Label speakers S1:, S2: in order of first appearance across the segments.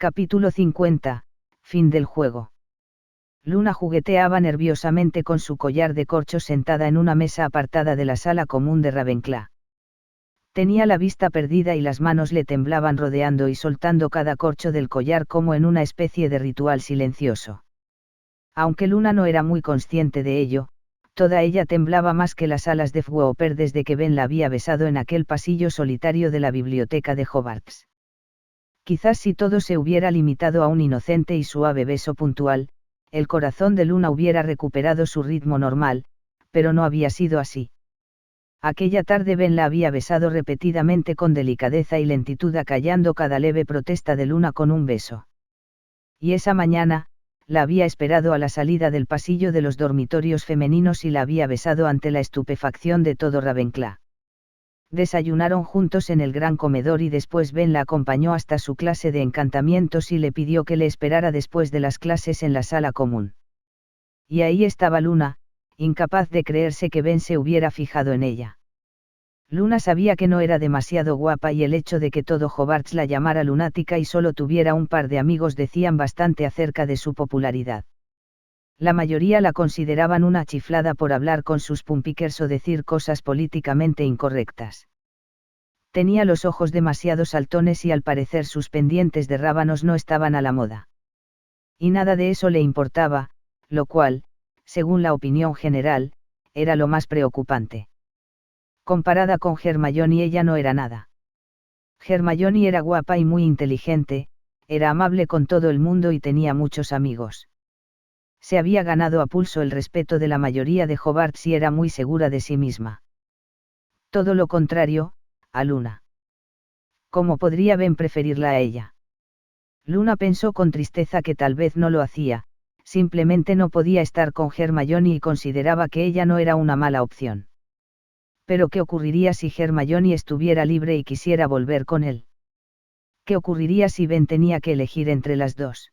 S1: Capítulo 50, fin del juego. Luna jugueteaba nerviosamente con su collar de corchos sentada en una mesa apartada de la sala común de Ravenclaw. Tenía la vista perdida y las manos le temblaban rodeando y soltando cada corcho del collar como en una especie de ritual silencioso. Aunque Luna no era muy consciente de ello, toda ella temblaba más que las alas de Fwooper desde que Ben la había besado en aquel pasillo solitario de la biblioteca de Hogwarts. Quizás si todo se hubiera limitado a un inocente y suave beso puntual, el corazón de Luna hubiera recuperado su ritmo normal, pero no había sido así. Aquella tarde Ben la había besado repetidamente con delicadeza y lentitud, acallando cada leve protesta de Luna con un beso. Y esa mañana, la había esperado a la salida del pasillo de los dormitorios femeninos y la había besado ante la estupefacción de todo Ravenclaw. Desayunaron juntos en el gran comedor y después Ben la acompañó hasta su clase de encantamientos y le pidió que le esperara después de las clases en la sala común. Y ahí estaba Luna, incapaz de creerse que Ben se hubiera fijado en ella. Luna sabía que no era demasiado guapa y el hecho de que todo Hogwarts la llamara lunática y solo tuviera un par de amigos decían bastante acerca de su popularidad. La mayoría la consideraban una chiflada por hablar con sus pumpikers o decir cosas políticamente incorrectas. Tenía los ojos demasiado saltones y al parecer sus pendientes de rábanos no estaban a la moda. Y nada de eso le importaba, lo cual, según la opinión general, era lo más preocupante. Comparada con Hermione ella no era nada. Hermione era guapa y muy inteligente, era amable con todo el mundo y tenía muchos amigos. Se había ganado a pulso el respeto de la mayoría de Hogwarts y era muy segura de sí misma. Todo lo contrario, a Luna. ¿Cómo podría Ben preferirla a ella? Luna pensó con tristeza que tal vez no lo hacía, simplemente no podía estar con Hermione y consideraba que ella no era una mala opción. Pero ¿qué ocurriría si Hermione estuviera libre y quisiera volver con él? ¿Qué ocurriría si Ben tenía que elegir entre las dos?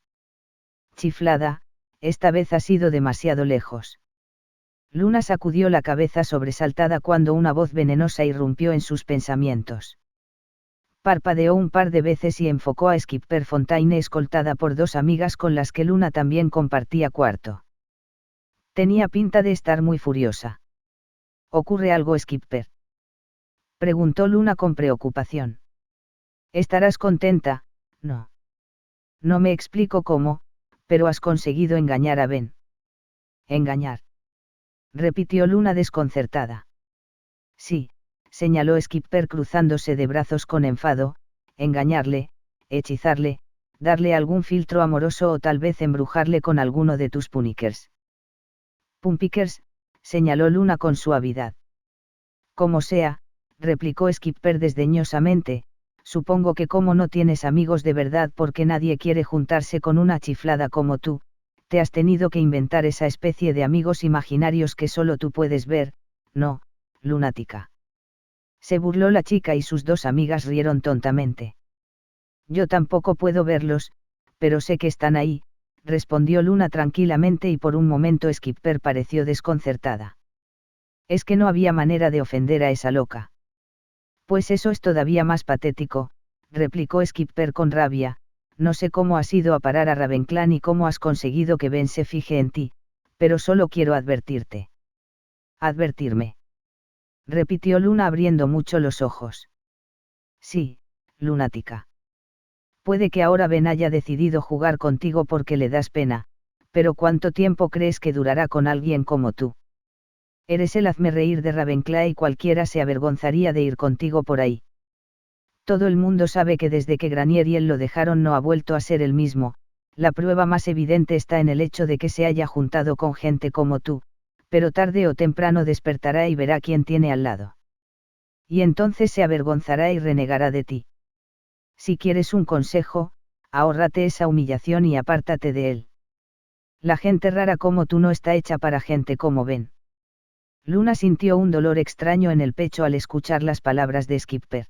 S1: Chiflada, esta vez ha sido demasiado lejos. Luna sacudió la cabeza sobresaltada cuando una voz venenosa irrumpió en sus pensamientos. Parpadeó un par de veces y enfocó a Skipper Fontaine escoltada por dos amigas con las que Luna también compartía cuarto. Tenía pinta de estar muy furiosa. ¿Ocurre algo, Skipper?, preguntó Luna con preocupación. Estarás contenta, ¿no? No me explico cómo, pero has conseguido engañar a Ben. ¿Engañar?, repitió Luna desconcertada. Sí, señaló Skipper cruzándose de brazos con enfado, engañarle, hechizarle, darle algún filtro amoroso o tal vez embrujarle con alguno de tus pumpikers. Pumpikers, señaló Luna con suavidad. Como sea, replicó Skipper desdeñosamente, supongo que como no tienes amigos de verdad porque nadie quiere juntarse con una chiflada como tú, te has tenido que inventar esa especie de amigos imaginarios que solo tú puedes ver, ¿no, lunática? Se burló la chica y sus dos amigas rieron tontamente. Yo tampoco puedo verlos, pero sé que están ahí, respondió Luna tranquilamente y por un momento Skipper pareció desconcertada. Es que no había manera de ofender a esa loca. Pues eso es todavía más patético, replicó Skipper con rabia, no sé cómo has ido a parar a Ravenclaw ni cómo has conseguido que Ben se fije en ti, pero solo quiero advertirte. ¿Advertirme?, repitió Luna abriendo mucho los ojos. Sí, lunática. Puede que ahora Ben haya decidido jugar contigo porque le das pena, pero ¿cuánto tiempo crees que durará con alguien como tú? Eres el hazmerreír de Ravenclaw y cualquiera se avergonzaría de ir contigo por ahí. Todo el mundo sabe que desde que Granier y él lo dejaron no ha vuelto a ser el mismo, la prueba más evidente está en el hecho de que se haya juntado con gente como tú, pero tarde o temprano despertará y verá quién tiene al lado. Y entonces se avergonzará y renegará de ti. Si quieres un consejo, ahórrate esa humillación y apártate de él. La gente rara como tú no está hecha para gente como Ben. Luna sintió un dolor extraño en el pecho al escuchar las palabras de Skipper.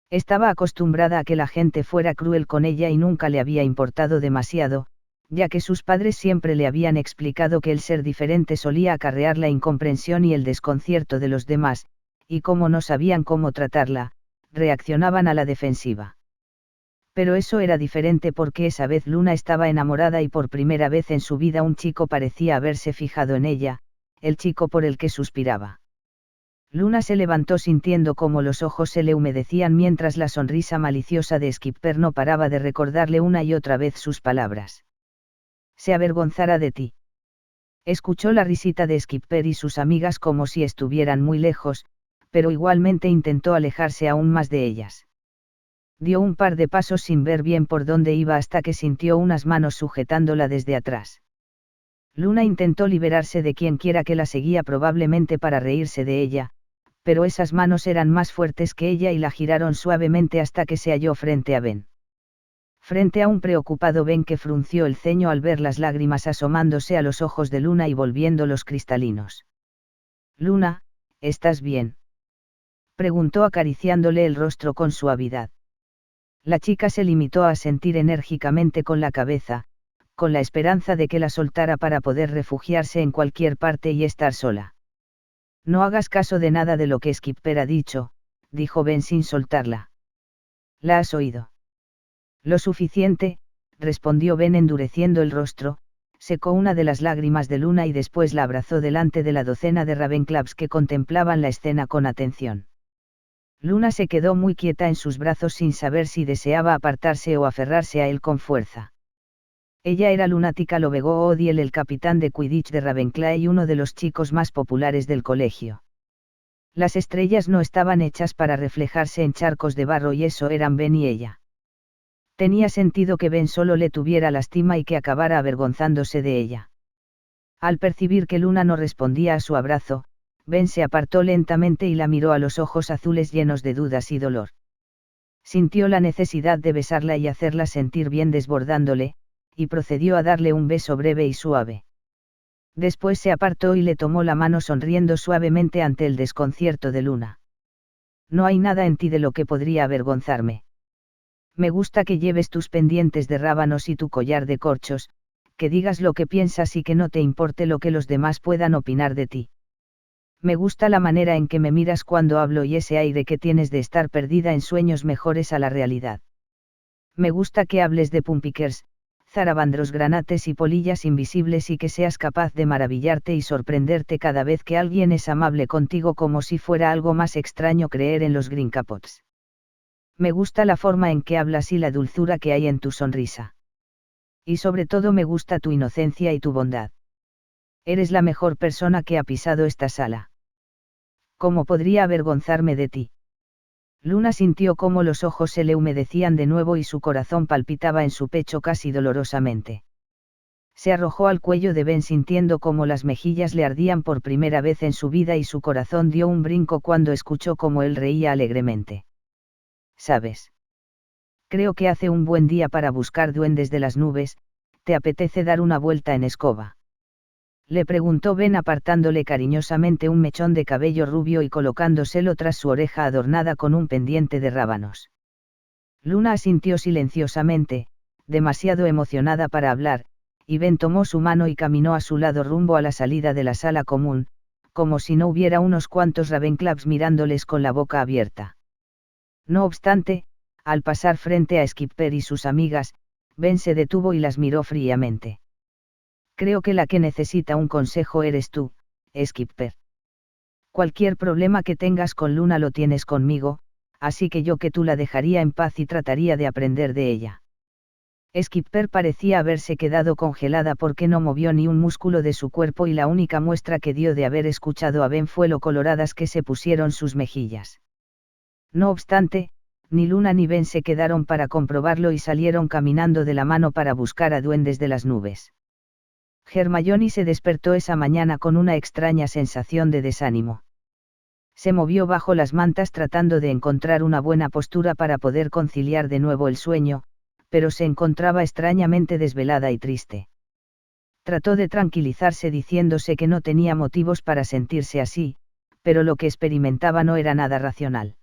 S1: Estaba acostumbrada a que la gente fuera cruel con ella y nunca le había importado demasiado, ya que sus padres siempre le habían explicado que el ser diferente solía acarrear la incomprensión y el desconcierto de los demás, y como no sabían cómo tratarla, reaccionaban a la defensiva. Pero eso era diferente porque esa vez Luna estaba enamorada y por primera vez en su vida un chico parecía haberse fijado en ella, el chico por el que suspiraba. Luna se levantó sintiendo cómo los ojos se le humedecían mientras la sonrisa maliciosa de Skipper no paraba de recordarle una y otra vez sus palabras. Se avergonzará de ti. Escuchó la risita de Skipper y sus amigas como si estuvieran muy lejos, pero igualmente intentó alejarse aún más de ellas. Dio un par de pasos sin ver bien por dónde iba hasta que sintió unas manos sujetándola desde atrás. Luna intentó liberarse de quienquiera que la seguía probablemente para reírse de ella, pero esas manos eran más fuertes que ella y la giraron suavemente hasta que se halló frente a Ben. Frente a un preocupado Ben que frunció el ceño al ver las lágrimas asomándose a los ojos de Luna y volviéndolos cristalinos. Luna, ¿estás bien?, preguntó acariciándole el rostro con suavidad. La chica se limitó a asentir enérgicamente con la cabeza, con la esperanza de que la soltara para poder refugiarse en cualquier parte y estar sola. No hagas caso de nada de lo que Skipper ha dicho, dijo Ben sin soltarla. ¿La has oído? Lo suficiente, respondió Ben endureciendo el rostro, secó una de las lágrimas de Luna y después la abrazó delante de la docena de Ravenclaws que contemplaban la escena con atención. Luna se quedó muy quieta en sus brazos sin saber si deseaba apartarse o aferrarse a él con fuerza. Ella era lunática Lovego Odiel, el capitán de Quidditch de Ravenclaw y uno de los chicos más populares del colegio. Las estrellas no estaban hechas para reflejarse en charcos de barro y eso eran Ben y ella. Tenía sentido que Ben solo le tuviera lástima y que acabara avergonzándose de ella. Al percibir que Luna no respondía a su abrazo, Ben se apartó lentamente y la miró a los ojos azules llenos de dudas y dolor. Sintió la necesidad de besarla y hacerla sentir bien desbordándole, y procedió a darle un beso breve y suave. Después se apartó y le tomó la mano sonriendo suavemente ante el desconcierto de Luna. No hay nada en ti de lo que podría avergonzarme. Me gusta que lleves tus pendientes de rábanos y tu collar de corchos, que digas lo que piensas y que no te importe lo que los demás puedan opinar de ti. Me gusta la manera en que me miras cuando hablo y ese aire que tienes de estar perdida en sueños mejores a la realidad. Me gusta que hables de pumpikers, zarabandros granates y polillas invisibles y que seas capaz de maravillarte y sorprenderte cada vez que alguien es amable contigo como si fuera algo más extraño creer en los Grincapots. Me gusta la forma en que hablas y la dulzura que hay en tu sonrisa. Y sobre todo me gusta tu inocencia y tu bondad. Eres la mejor persona que ha pisado esta sala. ¿Cómo podría avergonzarme de ti? Luna sintió cómo los ojos se le humedecían de nuevo y su corazón palpitaba en su pecho casi dolorosamente. Se arrojó al cuello de Ben sintiendo cómo las mejillas le ardían por primera vez en su vida y su corazón dio un brinco cuando escuchó cómo él reía alegremente. ¿Sabes? Creo que hace un buen día para buscar duendes de las nubes. ¿Te apetece dar una vuelta en escoba?, le preguntó Ben apartándole cariñosamente un mechón de cabello rubio y colocándoselo tras su oreja adornada con un pendiente de rábanos. Luna asintió silenciosamente, demasiado emocionada para hablar, y Ben tomó su mano y caminó a su lado rumbo a la salida de la sala común, como si no hubiera unos cuantos Ravenclaws mirándoles con la boca abierta. No obstante, al pasar frente a Skipper y sus amigas, Ben se detuvo y las miró fríamente. Creo que la que necesita un consejo eres tú, Skipper. Cualquier problema que tengas con Luna lo tienes conmigo, así que yo que tú la dejaría en paz y trataría de aprender de ella. Skipper parecía haberse quedado congelada porque no movió ni un músculo de su cuerpo y la única muestra que dio de haber escuchado a Ben fue lo coloradas que se pusieron sus mejillas. No obstante, ni Luna ni Ben se quedaron para comprobarlo y salieron caminando de la mano para buscar a duendes de las nubes. Hermione se despertó esa mañana con una extraña sensación de desánimo. Se movió bajo las mantas tratando de encontrar una buena postura para poder conciliar de nuevo el sueño, pero se encontraba extrañamente desvelada y triste. Trató de tranquilizarse diciéndose que no tenía motivos para sentirse así, pero lo que experimentaba no era nada racional.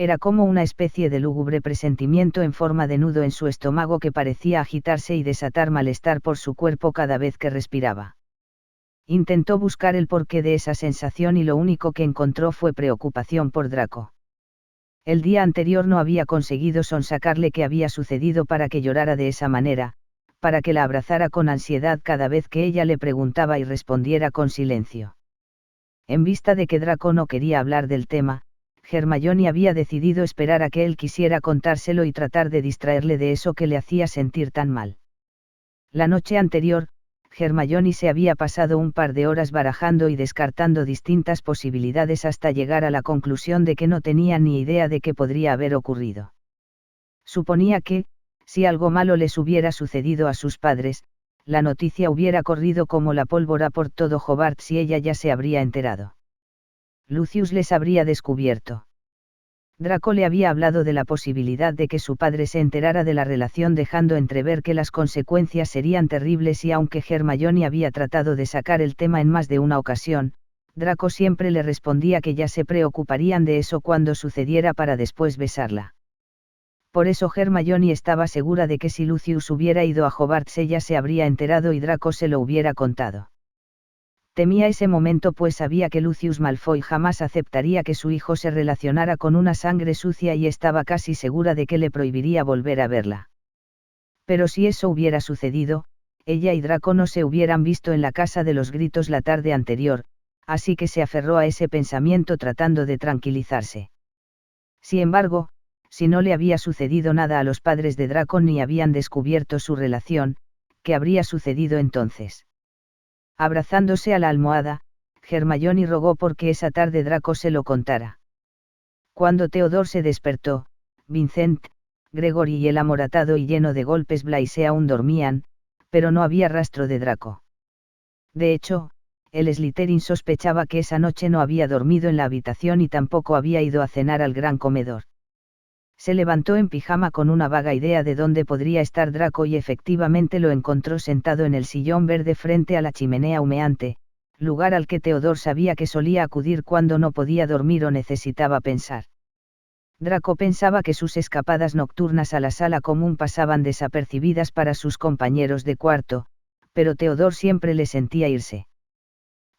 S1: Era como una especie de lúgubre presentimiento en forma de nudo en su estómago que parecía agitarse y desatar malestar por su cuerpo cada vez que respiraba. Intentó buscar el porqué de esa sensación y lo único que encontró fue preocupación por Draco. El día anterior no había conseguido sonsacarle qué había sucedido para que llorara de esa manera, para que la abrazara con ansiedad cada vez que ella le preguntaba y respondiera con silencio. En vista de que Draco no quería hablar del tema, Hermione había decidido esperar a que él quisiera contárselo y tratar de distraerle de eso que le hacía sentir tan mal. La noche anterior, Hermione se había pasado un par de horas barajando y descartando distintas posibilidades hasta llegar a la conclusión de que no tenía ni idea de qué podría haber ocurrido. Suponía que, si algo malo les hubiera sucedido a sus padres, la noticia hubiera corrido como la pólvora por todo Hogwarts y ella ya se habría enterado. Lucius les habría descubierto. Draco le había hablado de la posibilidad de que su padre se enterara de la relación, dejando entrever que las consecuencias serían terribles, y aunque Hermione había tratado de sacar el tema en más de una ocasión, Draco siempre le respondía que ya se preocuparían de eso cuando sucediera para después besarla. Por eso Hermione estaba segura de que si Lucius hubiera ido a Hogwarts ella se habría enterado y Draco se lo hubiera contado. Temía ese momento, pues sabía que Lucius Malfoy jamás aceptaría que su hijo se relacionara con una sangre sucia y estaba casi segura de que le prohibiría volver a verla. Pero si eso hubiera sucedido, ella y Draco no se hubieran visto en la Casa de los Gritos la tarde anterior, así que se aferró a ese pensamiento tratando de tranquilizarse. Sin embargo, si no le había sucedido nada a los padres de Draco ni habían descubierto su relación, ¿qué habría sucedido entonces? Abrazándose a la almohada, Hermione rogó porque esa tarde Draco se lo contara. Cuando Theodore se despertó, Vincent, Gregory y el amoratado y lleno de golpes Blaise aún dormían, pero no había rastro de Draco. De hecho, el Slytherin sospechaba que esa noche no había dormido en la habitación y tampoco había ido a cenar al gran comedor. Se levantó en pijama con una vaga idea de dónde podría estar Draco y efectivamente lo encontró sentado en el sillón verde frente a la chimenea humeante, lugar al que Theodore sabía que solía acudir cuando no podía dormir o necesitaba pensar. Draco pensaba que sus escapadas nocturnas a la sala común pasaban desapercibidas para sus compañeros de cuarto, pero Theodore siempre le sentía irse.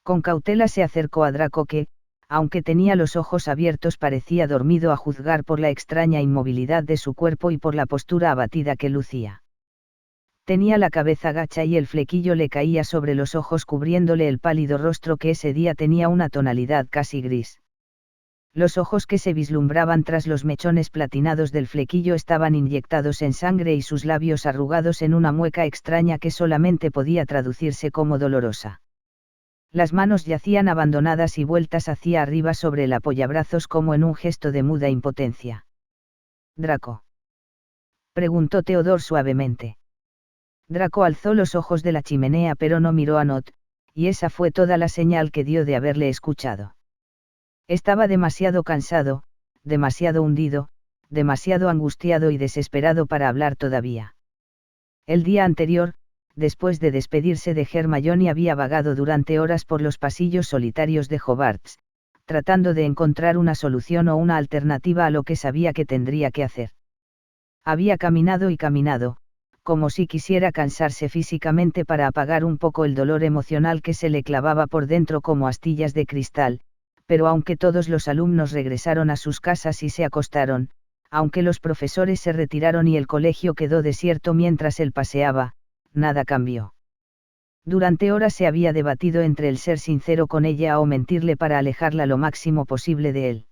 S1: Con cautela se acercó a Draco que, aunque tenía los ojos abiertos, parecía dormido a juzgar por la extraña inmovilidad de su cuerpo y por la postura abatida que lucía. Tenía la cabeza gacha y el flequillo le caía sobre los ojos cubriéndole el pálido rostro que ese día tenía una tonalidad casi gris. Los ojos que se vislumbraban tras los mechones platinados del flequillo estaban inyectados en sangre y sus labios arrugados en una mueca extraña que solamente podía traducirse como dolorosa. Las manos yacían abandonadas y vueltas hacia arriba sobre el apoyabrazos como en un gesto de muda impotencia. «¿Draco?», preguntó Theodore suavemente. Draco alzó los ojos de la chimenea pero no miró a Nott, y esa fue toda la señal que dio de haberle escuchado. Estaba demasiado cansado, demasiado hundido, demasiado angustiado y desesperado para hablar todavía. El día anterior, después de despedirse de Hermione, había vagado durante horas por los pasillos solitarios de Hogwarts, tratando de encontrar una solución o una alternativa a lo que sabía que tendría que hacer. Había caminado y caminado, como si quisiera cansarse físicamente para apagar un poco el dolor emocional que se le clavaba por dentro como astillas de cristal, pero aunque todos los alumnos regresaron a sus casas y se acostaron, aunque los profesores se retiraron y el colegio quedó desierto mientras él paseaba, nada cambió. Durante horas se había debatido entre el ser sincero con ella o mentirle para alejarla lo máximo posible de él.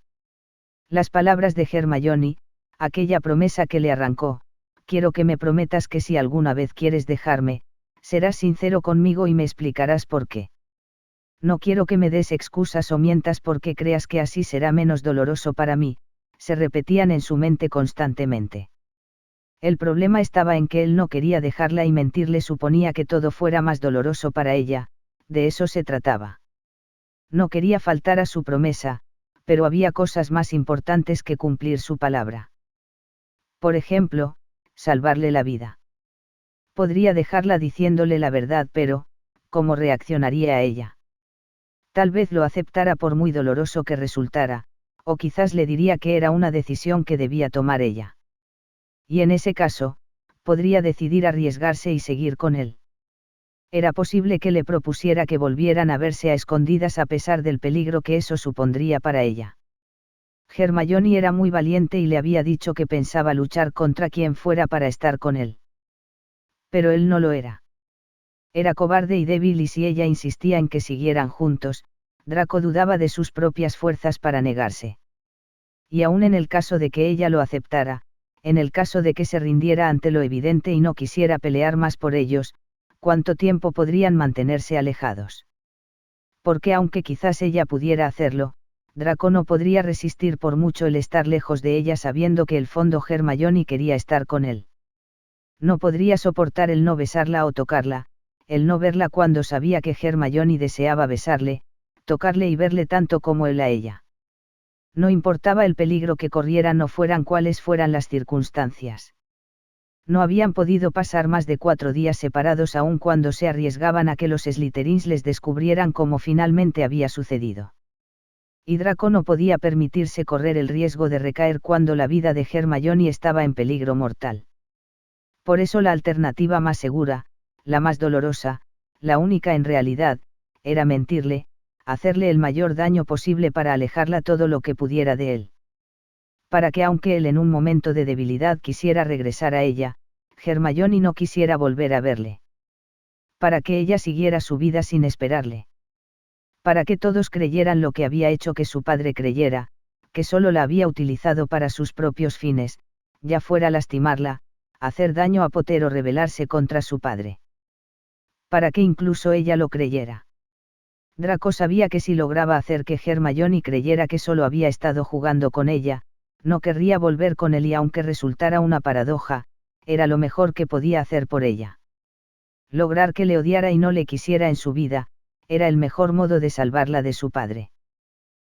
S1: Las palabras de Hermione, aquella promesa que le arrancó: «Quiero que me prometas que si alguna vez quieres dejarme, serás sincero conmigo y me explicarás por qué. No quiero que me des excusas o mientas porque creas que así será menos doloroso para mí», se repetían en su mente constantemente. El problema estaba en que él no quería dejarla y mentirle suponía que todo fuera más doloroso para ella, de eso se trataba. No quería faltar a su promesa, pero había cosas más importantes que cumplir su palabra. Por ejemplo, salvarle la vida. Podría dejarla diciéndole la verdad, pero, ¿cómo reaccionaría a ella? Tal vez lo aceptara por muy doloroso que resultara, o quizás le diría que era una decisión que debía tomar ella. Y en ese caso, podría decidir arriesgarse y seguir con él. Era posible que le propusiera que volvieran a verse a escondidas a pesar del peligro que eso supondría para ella. Hermione era muy valiente y le había dicho que pensaba luchar contra quien fuera para estar con él. Pero él no lo era. Era cobarde y débil, y si ella insistía en que siguieran juntos, Draco dudaba de sus propias fuerzas para negarse. Y aun en el caso de que ella lo aceptara, en el caso de que se rindiera ante lo evidente y no quisiera pelear más por ellos, ¿cuánto tiempo podrían mantenerse alejados? Porque aunque quizás ella pudiera hacerlo, Draco no podría resistir por mucho el estar lejos de ella sabiendo que el fondo Hermione quería estar con él. No podría soportar el no besarla o tocarla, el no verla cuando sabía que Hermione deseaba besarle, tocarle y verle tanto como él a ella. No importaba el peligro que corrieran o fueran cuales fueran las circunstancias. No habían podido pasar más de 4 días separados aun cuando se arriesgaban a que los Slytherins les descubrieran como finalmente había sucedido. Y Draco no podía permitirse correr el riesgo de recaer cuando la vida de Hermione estaba en peligro mortal. Por eso la alternativa más segura, la más dolorosa, la única en realidad, era mentirle, hacerle el mayor daño posible para alejarla todo lo que pudiera de él. Para que aunque él en un momento de debilidad quisiera regresar a ella, Hermione no quisiera volver a verle. Para que ella siguiera su vida sin esperarle. Para que todos creyeran lo que había hecho que su padre creyera, que solo la había utilizado para sus propios fines, ya fuera lastimarla, hacer daño a Potter o rebelarse contra su padre. Para que incluso ella lo creyera. Draco sabía que si lograba hacer que Hermione creyera que solo había estado jugando con ella, no querría volver con él, y aunque resultara una paradoja, era lo mejor que podía hacer por ella. Lograr que le odiara y no le quisiera en su vida, era el mejor modo de salvarla de su padre.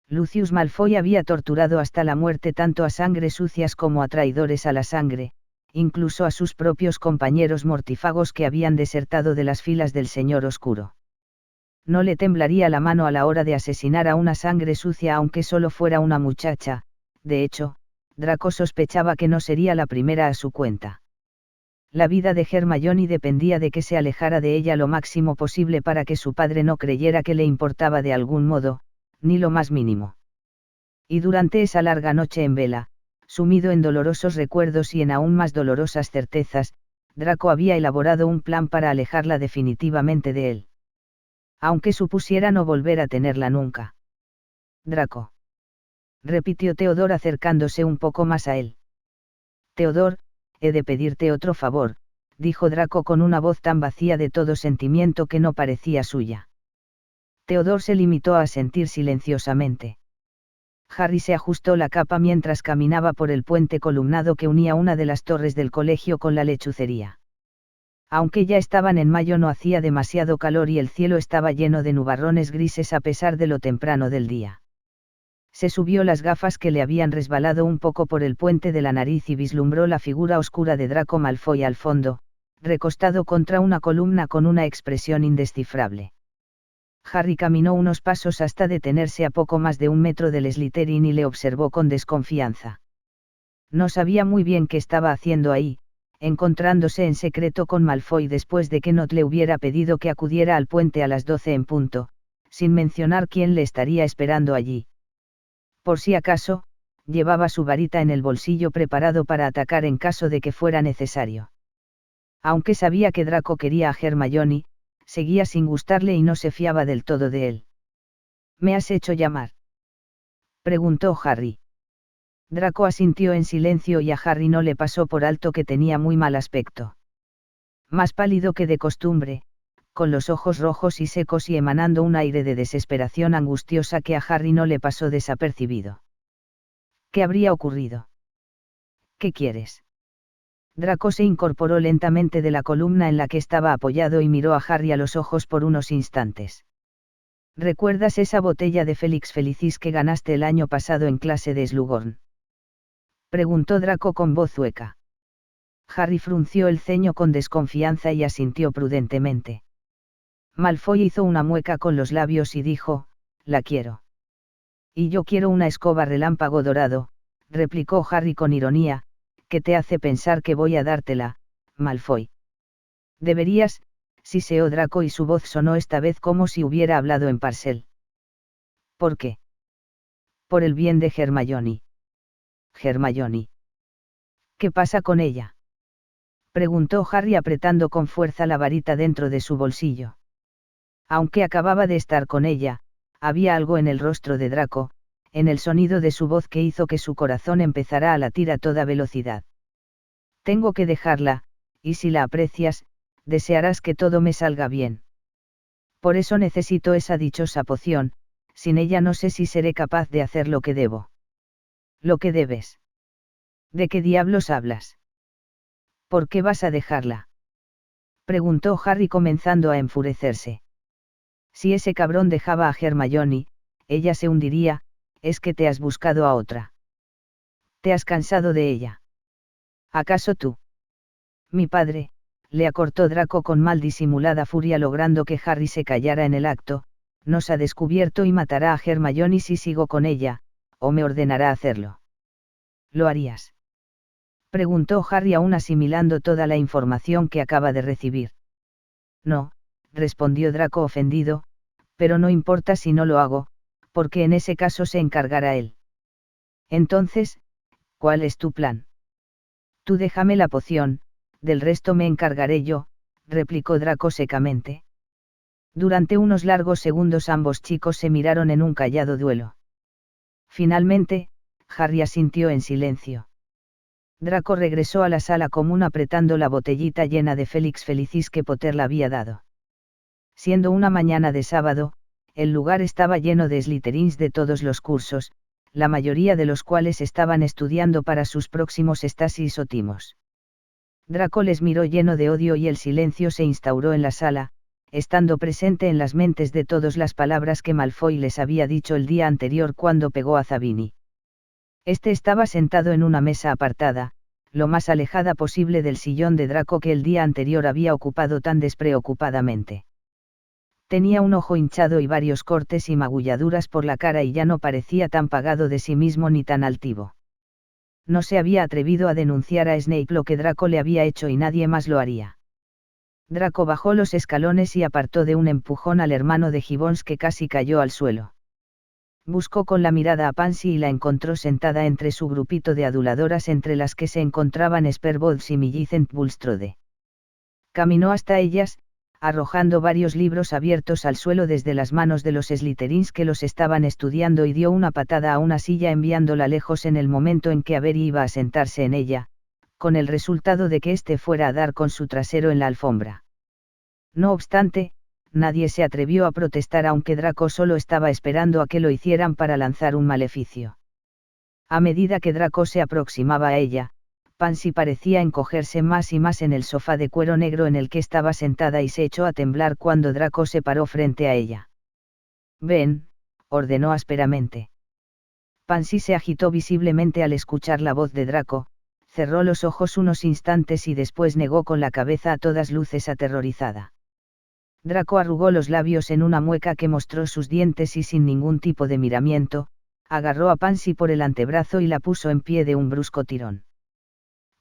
S1: Lucius Malfoy había torturado hasta la muerte tanto a sangre sucias como a traidores a la sangre, incluso a sus propios compañeros mortífagos que habían desertado de las filas del Señor Oscuro. No le temblaría la mano a la hora de asesinar a una sangre sucia aunque solo fuera una muchacha. De hecho, Draco sospechaba que no sería la primera a su cuenta. La vida de Hermione dependía de que se alejara de ella lo máximo posible para que su padre no creyera que le importaba de algún modo, ni lo más mínimo. Y durante esa larga noche en vela, sumido en dolorosos recuerdos y en aún más dolorosas certezas, Draco había elaborado un plan para alejarla definitivamente de él. Aunque supusiera no volver a tenerla nunca. Draco. Repitió Theodore acercándose un poco más a él. Theodore, he de pedirte otro favor, dijo Draco con una voz tan vacía de todo sentimiento que no parecía suya. Theodore se limitó a asentir silenciosamente. Harry se ajustó la capa mientras caminaba por el puente columnado que unía una de las torres del colegio con la lechucería. Aunque ya estaban en mayo, no hacía demasiado calor y el cielo estaba lleno de nubarrones grises a pesar de lo temprano del día. Se subió las gafas que le habían resbalado un poco por el puente de la nariz y vislumbró la figura oscura de Draco Malfoy al fondo, recostado contra una columna con una expresión indescifrable. Harry caminó unos pasos hasta detenerse a poco más de 1 metro del Slytherin y le observó con desconfianza. No sabía muy bien qué estaba haciendo ahí, encontrándose en secreto con Malfoy después de que Nott le hubiera pedido que acudiera al puente a las 12 en punto, sin mencionar quién le estaría esperando allí. Por si acaso, llevaba su varita en el bolsillo preparado para atacar en caso de que fuera necesario. Aunque sabía que Draco quería a Hermione, seguía sin gustarle y no se fiaba del todo de él. ¿Me has hecho llamar?, preguntó Harry. Draco asintió en silencio y a Harry no le pasó por alto que tenía muy mal aspecto. Más pálido que de costumbre, con los ojos rojos y secos y emanando un aire de desesperación angustiosa que a Harry no le pasó desapercibido. ¿Qué habría ocurrido? ¿Qué quieres? Draco se incorporó lentamente de la columna en la que estaba apoyado y miró a Harry a los ojos por unos instantes. ¿Recuerdas esa botella de Felix Felicis que ganaste el año pasado en clase de Slughorn?, preguntó Draco con voz hueca. Harry frunció el ceño con desconfianza y asintió prudentemente. Malfoy hizo una mueca con los labios y dijo, la quiero. Y yo quiero una escoba relámpago dorado, replicó Harry con ironía, ¿qué te hace pensar que voy a dártela, Malfoy? Deberías, siseó Draco y su voz sonó esta vez como si hubiera hablado en Parcel. ¿Por qué? Por el bien de Hermione. Hermione. ¿Qué pasa con ella? Preguntó Harry apretando con fuerza la varita dentro de su bolsillo. Aunque acababa de estar con ella, había algo en el rostro de Draco, en el sonido de su voz que hizo que su corazón empezara a latir a toda velocidad. Tengo que dejarla, y si la aprecias, desearás que todo me salga bien. Por eso necesito esa dichosa poción, sin ella no sé si seré capaz de hacer lo que debo. Lo que debes. ¿De qué diablos hablas? ¿Por qué vas a dejarla? Preguntó Harry comenzando a enfurecerse. Si ese cabrón dejaba a Hermione, ella se hundiría, es que te has buscado a otra. ¿Te has cansado de ella? ¿Acaso tú? Mi padre, le acortó Draco con mal disimulada furia logrando que Harry se callara en el acto, nos ha descubierto y matará a Hermione si sigo con ella, o me ordenará hacerlo. ¿Lo harías? Preguntó Harry aún asimilando toda la información que acaba de recibir. No, respondió Draco ofendido, pero no importa si no lo hago, porque en ese caso se encargará él. Entonces, ¿cuál es tu plan? Tú déjame la poción, del resto me encargaré yo, replicó Draco secamente. Durante unos largos segundos ambos chicos se miraron en un callado duelo. Finalmente, Harry asintió en silencio. Draco regresó a la sala común apretando la botellita llena de Felix Felicis que Potter le había dado. Siendo una mañana de sábado, el lugar estaba lleno de Slytherins de todos los cursos, la mayoría de los cuales estaban estudiando para sus próximos estasis o timos. Draco les miró lleno de odio y el silencio se instauró en la sala, estando presente en las mentes de todos las palabras que Malfoy les había dicho el día anterior cuando pegó a Zabini. Este estaba sentado en una mesa apartada, lo más alejada posible del sillón de Draco que el día anterior había ocupado tan despreocupadamente. Tenía un ojo hinchado y varios cortes y magulladuras por la cara y ya no parecía tan pagado de sí mismo ni tan altivo. No se había atrevido a denunciar a Snape lo que Draco le había hecho y nadie más lo haría. Draco bajó los escalones y apartó de un empujón al hermano de Gibbons que casi cayó al suelo. Buscó con la mirada a Pansy y la encontró sentada entre su grupito de aduladoras entre las que se encontraban Sperbots y Millicent Bulstrode. Caminó hasta ellas, arrojando varios libros abiertos al suelo desde las manos de los Slytherins que los estaban estudiando y dio una patada a una silla enviándola lejos en el momento en que Avery iba a sentarse en ella, con el resultado de que éste fuera a dar con su trasero en la alfombra. No obstante, nadie se atrevió a protestar aunque Draco solo estaba esperando a que lo hicieran para lanzar un maleficio. A medida que Draco se aproximaba a ella, Pansy parecía encogerse más y más en el sofá de cuero negro en el que estaba sentada y se echó a temblar cuando Draco se paró frente a ella. «Ven», ordenó ásperamente. Pansy se agitó visiblemente al escuchar la voz de Draco, cerró los ojos unos instantes y después negó con la cabeza a todas luces aterrorizada. Draco arrugó los labios en una mueca que mostró sus dientes y sin ningún tipo de miramiento, agarró a Pansy por el antebrazo y la puso en pie de un brusco tirón.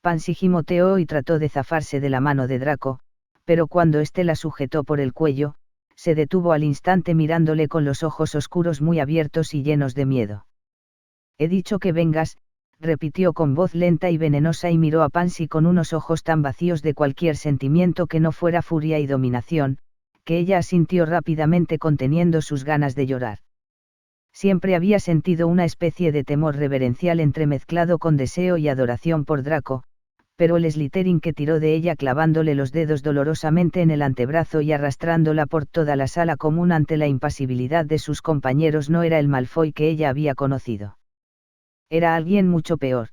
S1: Pansy gimoteó y trató de zafarse de la mano de Draco, pero cuando éste la sujetó por el cuello, se detuvo al instante mirándole con los ojos oscuros muy abiertos y llenos de miedo. «He dicho que vengas», repitió con voz lenta y venenosa y miró a Pansy con unos ojos tan vacíos de cualquier sentimiento que no fuera furia y dominación, que ella asintió rápidamente conteniendo sus ganas de llorar. Siempre había sentido una especie de temor reverencial entremezclado con deseo y adoración por Draco, pero el Slytherin que tiró de ella clavándole los dedos dolorosamente en el antebrazo y arrastrándola por toda la sala común ante la impasibilidad de sus compañeros no era el Malfoy que ella había conocido. Era alguien mucho peor.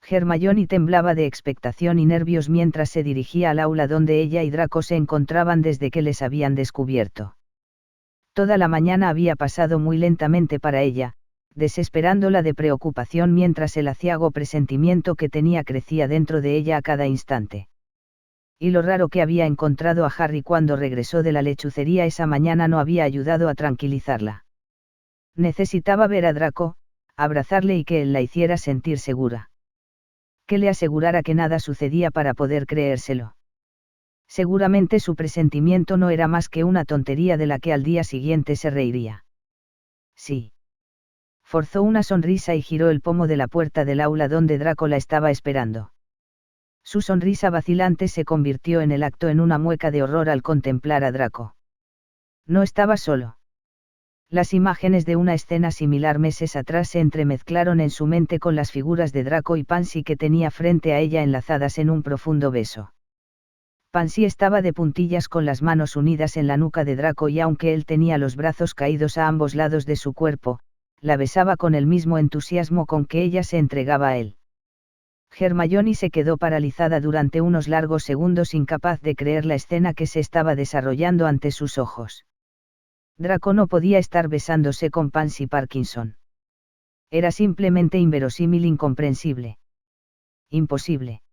S1: Hermione temblaba de expectación y nervios mientras se dirigía al aula donde ella y Draco se encontraban desde que les habían descubierto. Toda la mañana había pasado muy lentamente para ella, desesperándola de preocupación mientras el aciago presentimiento que tenía crecía dentro de ella a cada instante. Y lo raro que había encontrado a Harry cuando regresó de la lechucería esa mañana no había ayudado a tranquilizarla. Necesitaba ver a Draco, abrazarle y que él la hiciera sentir segura. Que le asegurara que nada sucedía para poder creérselo. Seguramente su presentimiento no era más que una tontería de la que al día siguiente se reiría. Sí. Forzó una sonrisa y giró el pomo de la puerta del aula donde Draco la estaba esperando. Su sonrisa vacilante se convirtió en el acto en una mueca de horror al contemplar a Draco. No estaba solo. Las imágenes de una escena similar meses atrás se entremezclaron en su mente con las figuras de Draco y Pansy que tenía frente a ella enlazadas en un profundo beso. Pansy estaba de puntillas con las manos unidas en la nuca de Draco y aunque él tenía los brazos caídos a ambos lados de su cuerpo, la besaba con el mismo entusiasmo con que ella se entregaba a él. Hermione se quedó paralizada durante unos largos segundos, incapaz de creer la escena que se estaba desarrollando ante sus ojos. Draco no podía estar besándose con Pansy Parkinson. Era simplemente inverosímil, incomprensible. Imposible.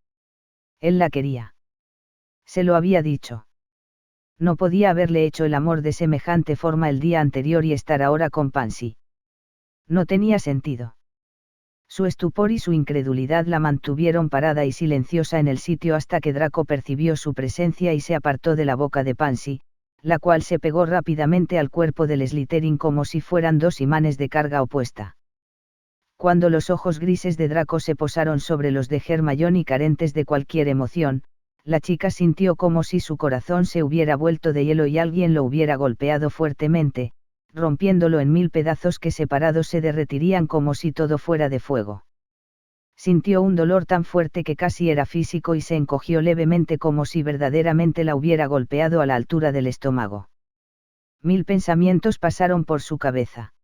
S1: Él la quería. Se lo había dicho. No podía haberle hecho el amor de semejante forma el día anterior y estar ahora con Pansy. No tenía sentido. Su estupor y su incredulidad la mantuvieron parada y silenciosa en el sitio hasta que Draco percibió su presencia y se apartó de la boca de Pansy, la cual se pegó rápidamente al cuerpo del Slytherin como si fueran dos imanes de carga opuesta. Cuando los ojos grises de Draco se posaron sobre los de Hermione carentes de cualquier emoción, la chica sintió como si su corazón se hubiera vuelto de hielo y alguien lo hubiera golpeado fuertemente, rompiéndolo en 1000 pedazos que separados se derretirían como si todo fuera de fuego. Sintió un dolor tan fuerte que casi era físico y se encogió levemente como si verdaderamente la hubiera golpeado a la altura del estómago. 1000 pensamientos pasaron por su cabeza.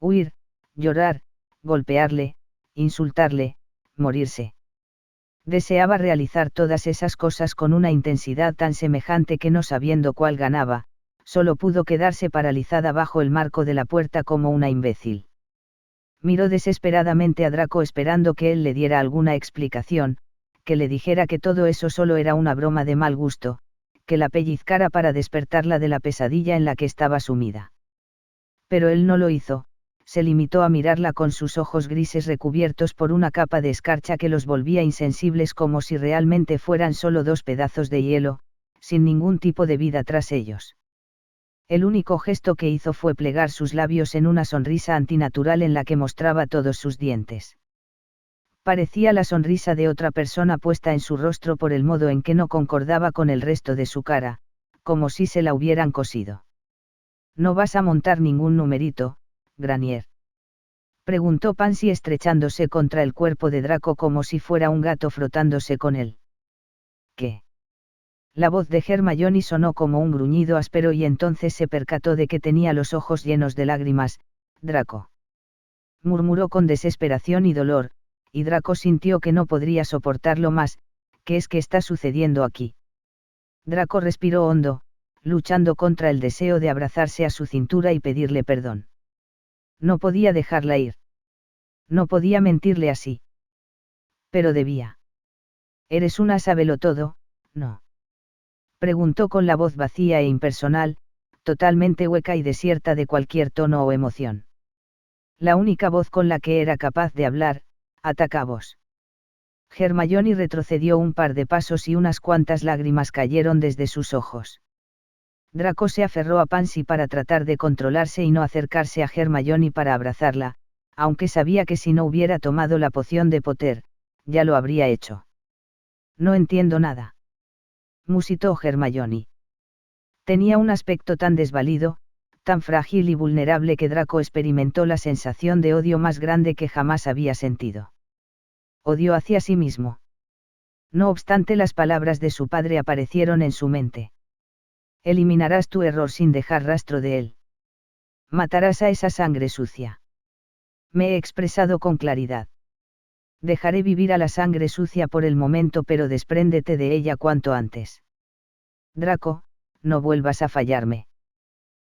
S1: Huir, llorar, golpearle, insultarle, morirse. Deseaba realizar todas esas cosas con una intensidad tan semejante que no sabiendo cuál ganaba, solo pudo quedarse paralizada bajo el marco de la puerta como una imbécil. Miró desesperadamente a Draco esperando que él le diera alguna explicación, que le dijera que todo eso solo era una broma de mal gusto, que la pellizcara para despertarla de la pesadilla en la que estaba sumida. Pero él no lo hizo, se limitó a mirarla con sus ojos grises recubiertos por una capa de escarcha que los volvía insensibles como si realmente fueran solo dos pedazos de hielo, sin ningún tipo de vida tras ellos. El único gesto que hizo fue plegar sus labios en una sonrisa antinatural en la que mostraba todos sus dientes. Parecía la sonrisa de otra persona puesta en su rostro por el modo en que no concordaba con el resto de su cara, como si se la hubieran cosido. «¿No vas a montar ningún numerito, Granier?», preguntó Pansy estrechándose contra el cuerpo de Draco como si fuera un gato frotándose con él. «¿Qué?». La voz de Hermione sonó como un gruñido áspero y entonces se percató de que tenía los ojos llenos de lágrimas. «Draco», murmuró con desesperación y dolor, y Draco sintió que no podría soportarlo más. «¿Qué es que está sucediendo aquí?». Draco respiró hondo, luchando contra el deseo de abrazarse a su cintura y pedirle perdón. No podía dejarla ir. No podía mentirle así. Pero debía. «Eres una sabelotodo, ¿no?», preguntó con la voz vacía e impersonal, totalmente hueca y desierta de cualquier tono o emoción. La única voz con la que era capaz de hablar, atacabos. Hermione retrocedió un par de pasos y unas cuantas lágrimas cayeron desde sus ojos. Draco se aferró a Pansy para tratar de controlarse y no acercarse a Hermione para abrazarla, aunque sabía que si no hubiera tomado la poción de Potter, ya lo habría hecho. «No entiendo nada», musitó Hermione. Tenía un aspecto tan desvalido, tan frágil y vulnerable que Draco experimentó la sensación de odio más grande que jamás había sentido. Odio hacia sí mismo. No obstante, las palabras de su padre aparecieron en su mente. «Eliminarás tu error sin dejar rastro de él. Matarás a esa sangre sucia». Me he expresado con claridad. Dejaré vivir a la sangre sucia por el momento, pero despréndete de ella cuanto antes. Draco, no vuelvas a fallarme.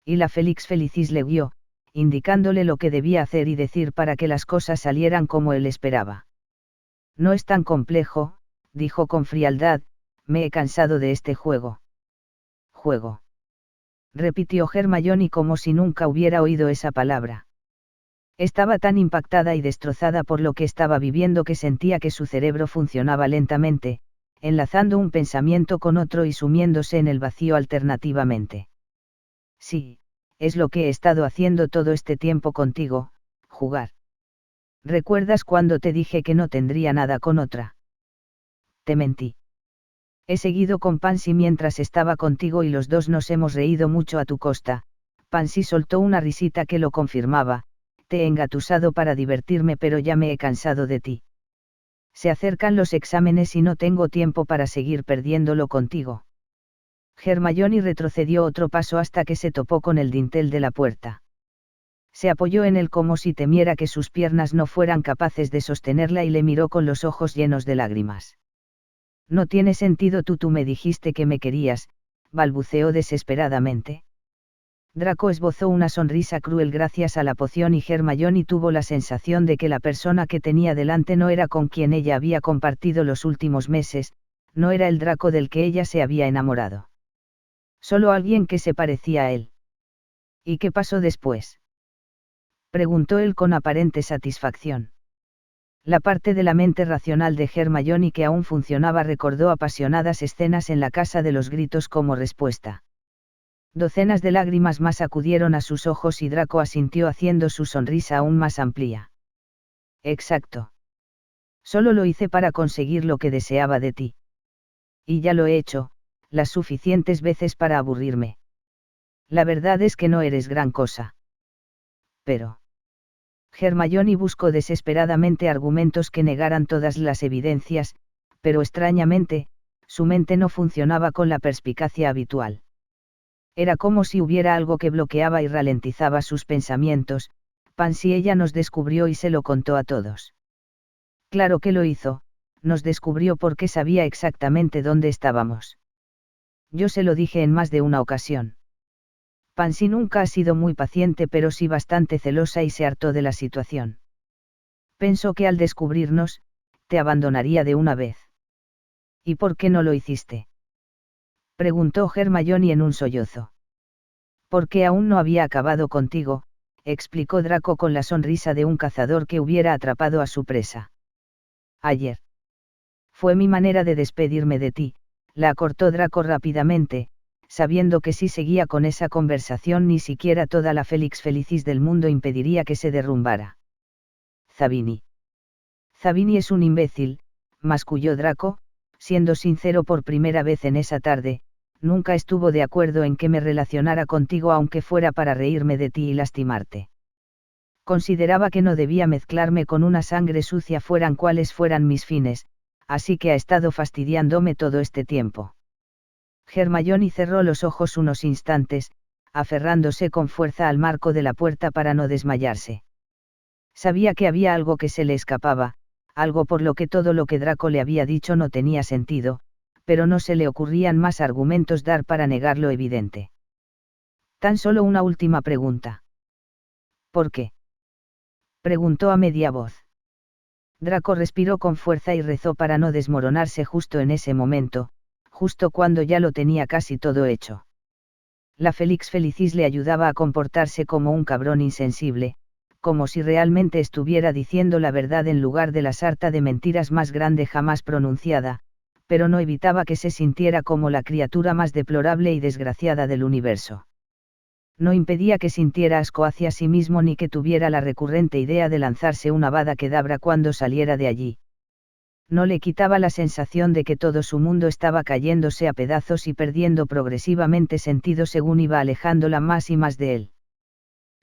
S1: Y la Félix Felicis le guió, indicándole lo que debía hacer y decir para que las cosas salieran como él esperaba. «No es tan complejo», dijo con frialdad, «me he cansado de este juego». «¿Juego?», repitió Hermione como si nunca hubiera oído esa palabra. Estaba tan impactada y destrozada por lo que estaba viviendo que sentía que su cerebro funcionaba lentamente, enlazando un pensamiento con otro y sumiéndose en el vacío alternativamente. «Sí, es lo que he estado haciendo todo este tiempo contigo, jugar. ¿Recuerdas cuando te dije que no tendría nada con otra? Te mentí. He seguido con Pansy mientras estaba contigo y los dos nos hemos reído mucho a tu costa. Pansy soltó una risita que lo confirmaba. Te he engatusado para divertirme, pero ya me he cansado de ti. Se acercan los exámenes y no tengo tiempo para seguir perdiéndolo contigo. Hermione retrocedió otro paso hasta que se topó con el dintel de la puerta. Se apoyó en él como si temiera que sus piernas no fueran capaces de sostenerla y le miró con los ojos llenos de lágrimas. No tiene sentido, tú me dijiste que me querías, balbuceó desesperadamente. Draco esbozó una sonrisa cruel gracias a la poción y Hermione tuvo la sensación de que la persona que tenía delante no era con quien ella había compartido los últimos meses, no era el Draco del que ella se había enamorado. Solo alguien que se parecía a él. ¿Y qué pasó después?, preguntó él con aparente satisfacción. La parte de la mente racional de Hermione que aún funcionaba recordó apasionadas escenas en la Casa de los Gritos como respuesta. Docenas de lágrimas más acudieron a sus ojos y Draco asintió haciendo su sonrisa aún más amplia. Exacto. Solo lo hice para conseguir lo que deseaba de ti. Y ya lo he hecho, las suficientes veces para aburrirme. La verdad es que no eres gran cosa. Pero... Hermione buscó desesperadamente argumentos que negaran todas las evidencias, pero extrañamente, su mente no funcionaba con la perspicacia habitual. Era como si hubiera algo que bloqueaba y ralentizaba sus pensamientos. Pansy ella nos descubrió y se lo contó a todos. Claro que lo hizo, nos descubrió porque sabía exactamente dónde estábamos. Yo se lo dije en más de una ocasión. Pansy nunca ha sido muy paciente pero sí bastante celosa y se hartó de la situación. Pensó que al descubrirnos, te abandonaría de una vez. ¿Y por qué no lo hiciste?, preguntó Hermione en un sollozo. Porque aún no había acabado contigo, explicó Draco con la sonrisa de un cazador que hubiera atrapado a su presa. Ayer. Fue mi manera de despedirme de ti, la acortó Draco rápidamente, sabiendo que si seguía con esa conversación ni siquiera toda la Felix Felicis del mundo impediría que se derrumbara. Zabini. Zabini es un imbécil, masculló Draco, siendo sincero por primera vez en esa tarde, nunca estuvo de acuerdo en que me relacionara contigo aunque fuera para reírme de ti y lastimarte. Consideraba que no debía mezclarme con una sangre sucia fueran cuales fueran mis fines, así que ha estado fastidiándome todo este tiempo. Hermione cerró los ojos unos instantes, aferrándose con fuerza al marco de la puerta para no desmayarse. Sabía que había algo que se le escapaba, algo por lo que todo lo que Draco le había dicho no tenía sentido, pero no se le ocurrían más argumentos dar para negar lo evidente. Tan solo una última pregunta. ¿Por qué?, preguntó a media voz. Draco respiró con fuerza y rezó para no desmoronarse justo en ese momento, justo cuando ya lo tenía casi todo hecho. La Felix Felicis le ayudaba a comportarse como un cabrón insensible, como si realmente estuviera diciendo la verdad en lugar de la sarta de mentiras más grande jamás pronunciada, pero no evitaba que se sintiera como la criatura más deplorable y desgraciada del universo. No impedía que sintiera asco hacia sí mismo ni que tuviera la recurrente idea de lanzarse una Avada Kedavra cuando saliera de allí. No le quitaba la sensación de que todo su mundo estaba cayéndose a pedazos y perdiendo progresivamente sentido según iba alejándola más y más de él.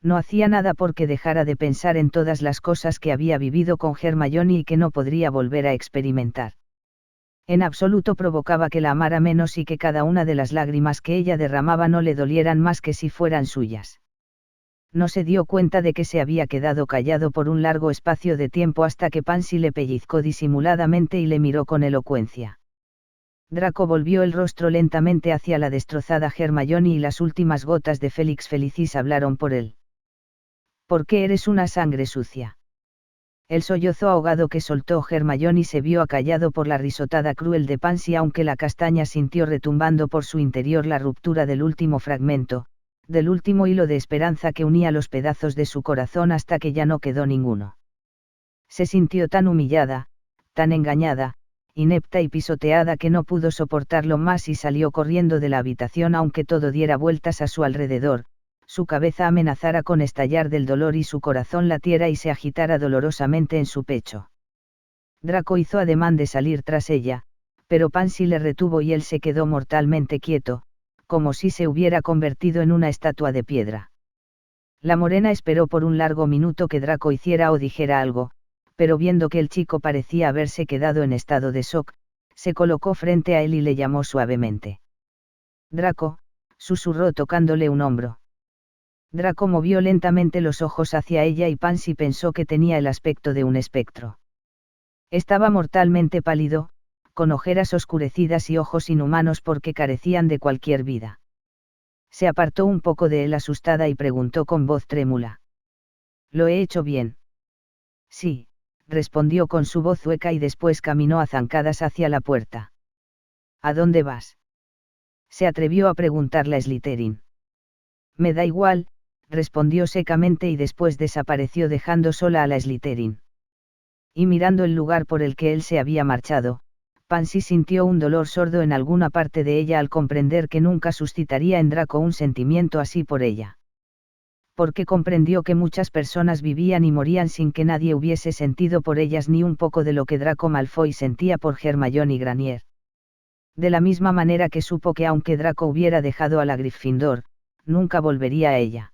S1: No hacía nada porque dejara de pensar en todas las cosas que había vivido con Hermione y que no podría volver a experimentar. En absoluto provocaba que la amara menos y que cada una de las lágrimas que ella derramaba no le dolieran más que si fueran suyas. No se dio cuenta de que se había quedado callado por un largo espacio de tiempo hasta que Pansy le pellizcó disimuladamente y le miró con elocuencia. Draco volvió el rostro lentamente hacia la destrozada Hermione y las últimas gotas de Felix Felicis hablaron por él. ¿Por qué eres una sangre sucia? El sollozo ahogado que soltó Hermione se vio acallado por la risotada cruel de Pansy aunque la castaña sintió retumbando por su interior la ruptura del último fragmento, del último hilo de esperanza que unía los pedazos de su corazón hasta que ya no quedó ninguno. Se sintió tan humillada, tan engañada, inepta y pisoteada que no pudo soportarlo más y salió corriendo de la habitación aunque todo diera vueltas a su alrededor, su cabeza amenazara con estallar del dolor y su corazón latiera y se agitara dolorosamente en su pecho. Draco hizo ademán de salir tras ella, pero Pansy le retuvo y él se quedó mortalmente quieto, como si se hubiera convertido en una estatua de piedra. La morena esperó por un largo minuto que Draco hiciera o dijera algo, pero viendo que el chico parecía haberse quedado en estado de shock, se colocó frente a él y le llamó suavemente. Draco, susurró tocándole un hombro. Draco movió lentamente los ojos hacia ella y Pansy pensó que tenía el aspecto de un espectro. Estaba mortalmente pálido, con ojeras oscurecidas y ojos inhumanos porque carecían de cualquier vida. Se apartó un poco de él asustada y preguntó con voz trémula. ¿Lo he hecho bien? Sí, respondió con su voz hueca y después caminó a zancadas hacia la puerta. ¿A dónde vas? Se atrevió a preguntarle a Slytherin. Me da igual, respondió secamente y después desapareció dejando sola a la Slytherin. Y mirando el lugar por el que él se había marchado, Pansy sintió un dolor sordo en alguna parte de ella al comprender que nunca suscitaría en Draco un sentimiento así por ella. Porque comprendió que muchas personas vivían y morían sin que nadie hubiese sentido por ellas ni un poco de lo que Draco Malfoy sentía por Hermione Granger. De la misma manera que supo que aunque Draco hubiera dejado a la Gryffindor, nunca volvería a ella.